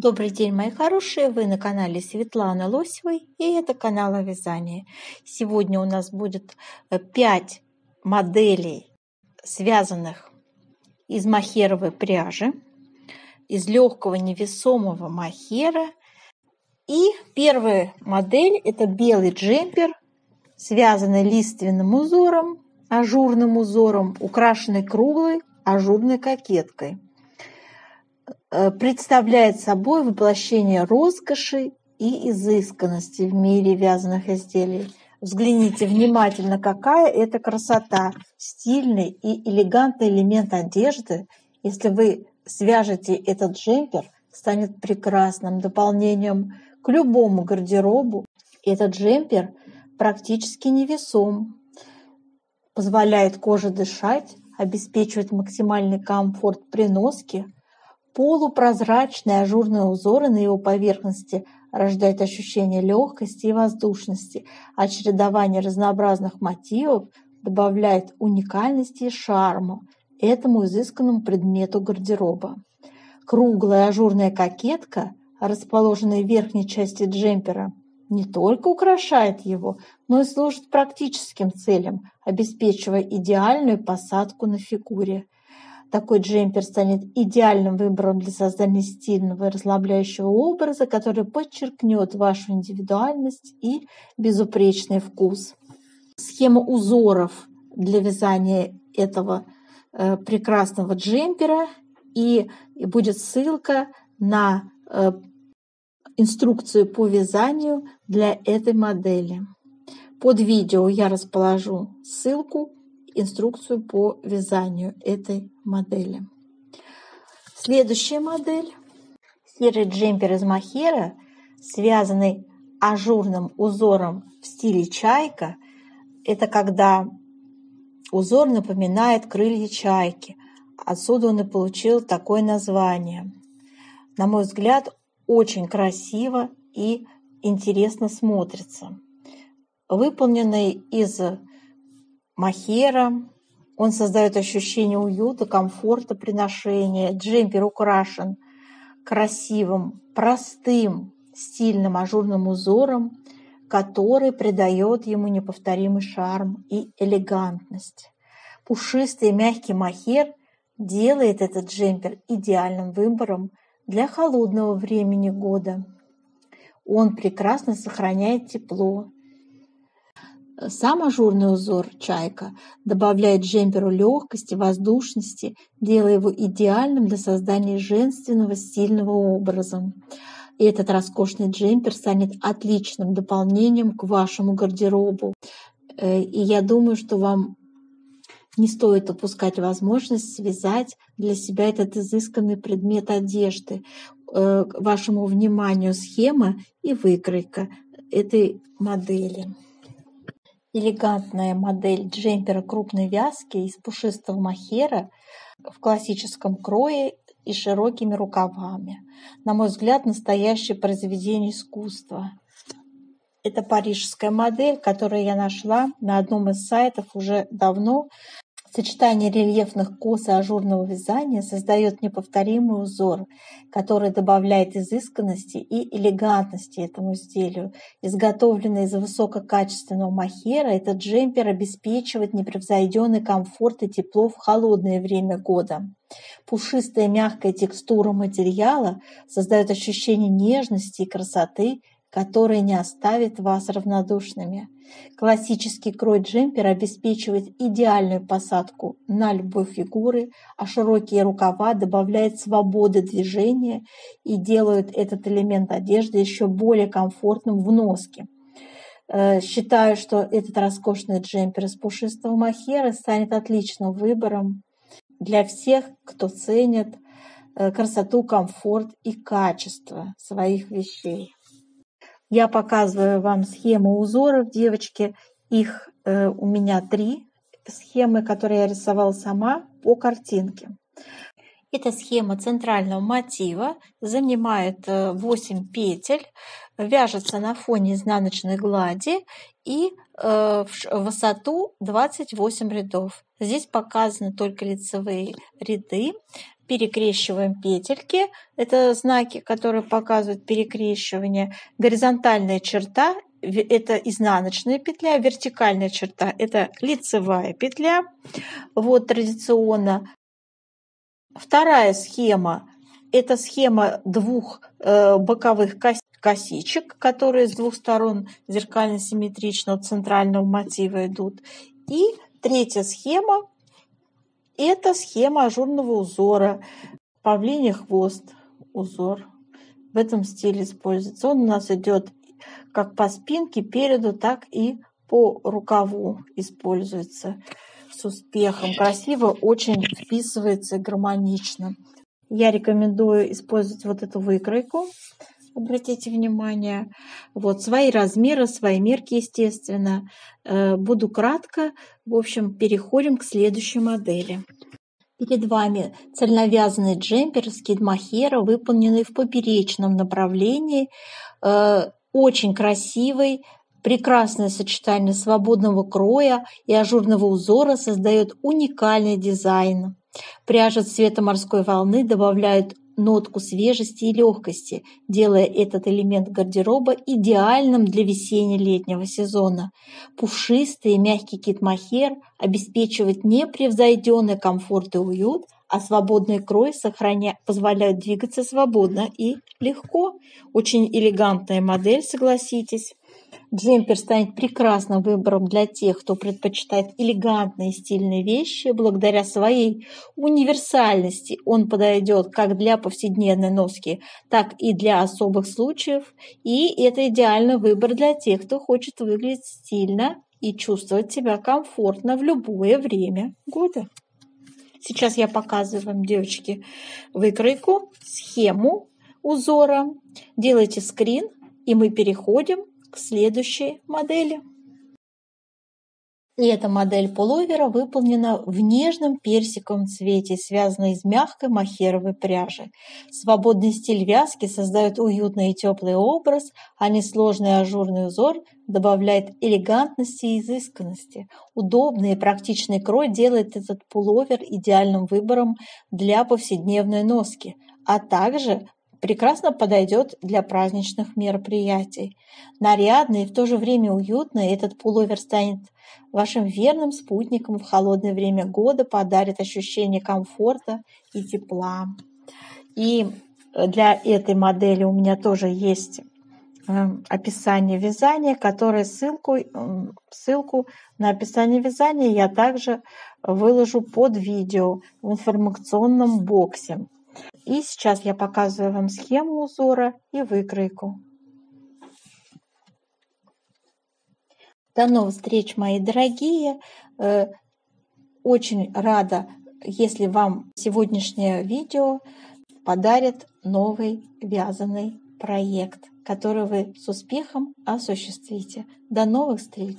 Добрый день, мои хорошие! Вы на канале Светланы Лосевой, и это канал о вязании. Сегодня у нас будет 5 моделей, связанных из мохеровой пряжи, из легкого невесомого мохера. И первая модель – это белый джемпер, связанный лиственным узором, ажурным узором, украшенный круглой ажурной кокеткой. Представляет собой воплощение роскоши и изысканности в мире вязаных изделий. Взгляните внимательно, какая это красота! Стильный и элегантный элемент одежды, если вы свяжете этот джемпер, станет прекрасным дополнением к любому гардеробу. Этот джемпер практически невесом, позволяет коже дышать, обеспечивает максимальный комфорт при носке. Полупрозрачные ажурные узоры на его поверхности рождают ощущение легкости и воздушности, а чередование разнообразных мотивов добавляет уникальности и шарма этому изысканному предмету гардероба. Круглая ажурная кокетка, расположенная в верхней части джемпера, не только украшает его, но и служит практическим целям, обеспечивая идеальную посадку на фигуре. Такой джемпер станет идеальным выбором для создания стильного и расслабляющего образа, который подчеркнет вашу индивидуальность и безупречный вкус. Схема узоров для вязания этого прекрасного джемпера, и будет ссылка на инструкцию по вязанию для этой модели. Под видео я расположу ссылку, инструкцию по вязанию этой модели. Следующая модель – серый джемпер из мохера, связанный ажурным узором в стиле чайка. Это когда узор напоминает крылья чайки. Отсюда он и получил такое название. На мой взгляд, очень красиво и интересно смотрится. Выполненный из мохера, он создает ощущение уюта, комфорта при ношении. Джемпер украшен красивым, простым, стильным ажурным узором, который придает ему неповторимый шарм и элегантность. Пушистый и мягкий мохер делает этот джемпер идеальным выбором для холодного времени года. Он прекрасно сохраняет тепло. Сам ажурный узор чайка добавляет джемперу легкости, воздушности, делая его идеальным для создания женственного стильного образа. И этот роскошный джемпер станет отличным дополнением к вашему гардеробу. И я думаю, что вам не стоит упускать возможность связать для себя этот изысканный предмет одежды. К вашему вниманию схема и выкройка этой модели. Элегантная модель джемпера крупной вязки из пушистого мохера в классическом крое и широкими рукавами. На мой взгляд, настоящее произведение искусства. Это парижская модель, которую я нашла на одном из сайтов уже давно. Сочетание рельефных кос и ажурного вязания создает неповторимый узор, который добавляет изысканности и элегантности этому изделию. Изготовленный из высококачественного мохера, этот джемпер обеспечивает непревзойденный комфорт и тепло в холодное время года. Пушистая мягкая текстура материала создает ощущение нежности и красоты, которые не оставят вас равнодушными. Классический крой джемпера обеспечивает идеальную посадку на любой фигуры, а широкие рукава добавляют свободы движения и делают этот элемент одежды еще более комфортным в носке. Считаю, что этот роскошный джемпер из пушистого мохера станет отличным выбором для всех, кто ценит красоту, комфорт и качество своих вещей. Я показываю вам схему узоров, девочки. Их у меня 3 схемы, которые я рисовала сама по картинке. Эта схема центрального мотива занимает 8 петель, вяжется на фоне изнаночной глади и в высоту 28 рядов. Здесь показаны только лицевые ряды. перекрещиваем петельки. Это знаки, которые показывают перекрещивание. Горизонтальная черта – это изнаночная петля, вертикальная черта – это лицевая петля. Вот традиционно. Вторая схема – это схема двух боковых косичек, которые с двух сторон зеркально симметрично от центрального мотива идут. И третья схема – это схема ажурного узора. Павлиний хвост узор в этом стиле используется. Он у нас идет как по спинке, переду, так и по рукаву используется с успехом. Красиво, очень вписывается и гармонично. Я рекомендую использовать вот эту выкройку. Обратите внимание. Вот свои размеры, свои мерки, естественно. Буду кратко. В общем, переходим к следующей модели. Перед вами цельновязанный джемпер с кид-мохера, выполненный в поперечном направлении. Очень красивый. Прекрасное сочетание свободного кроя и ажурного узора создает уникальный дизайн. Пряжа цвета морской волны добавляет нотку свежести и легкости, делая этот элемент гардероба идеальным для весенне-летнего сезона. Пушистый и мягкий кит-мохер обеспечивает непревзойденный комфорт и уют, а свободный крой позволяет двигаться свободно и легко. Очень элегантная модель, согласитесь. Джемпер станет прекрасным выбором для тех, кто предпочитает элегантные и стильные вещи. Благодаря своей универсальности он подойдет как для повседневной носки, так и для особых случаев. И это идеальный выбор для тех, кто хочет выглядеть стильно и чувствовать себя комфортно в любое время года. Сейчас я показываю вам, девочки, выкройку, схему узора. Делайте скрин, и мы переходим к следующей модели. И эта модель пуловера выполнена в нежном персиковом цвете, связана из мягкой мохеровой пряжи. Свободный стиль вязки создает уютный и теплый образ, а несложный ажурный узор добавляет элегантности и изысканности. Удобный и практичный крой делает этот пуловер идеальным выбором для повседневной носки, а также прекрасно подойдет для праздничных мероприятий. Нарядный и в то же время уютный, этот пуловер станет вашим верным спутником в холодное время года, подарит ощущение комфорта и тепла. И для этой модели у меня тоже есть описание вязания, которое ссылку на описание вязания я также выложу под видео в информационном боксе. И сейчас я показываю вам схему узора и выкройку. До новых встреч, мои дорогие! Очень рада, если вам сегодняшнее видео подарит новый вязаный проект, который вы с успехом осуществите. До новых встреч!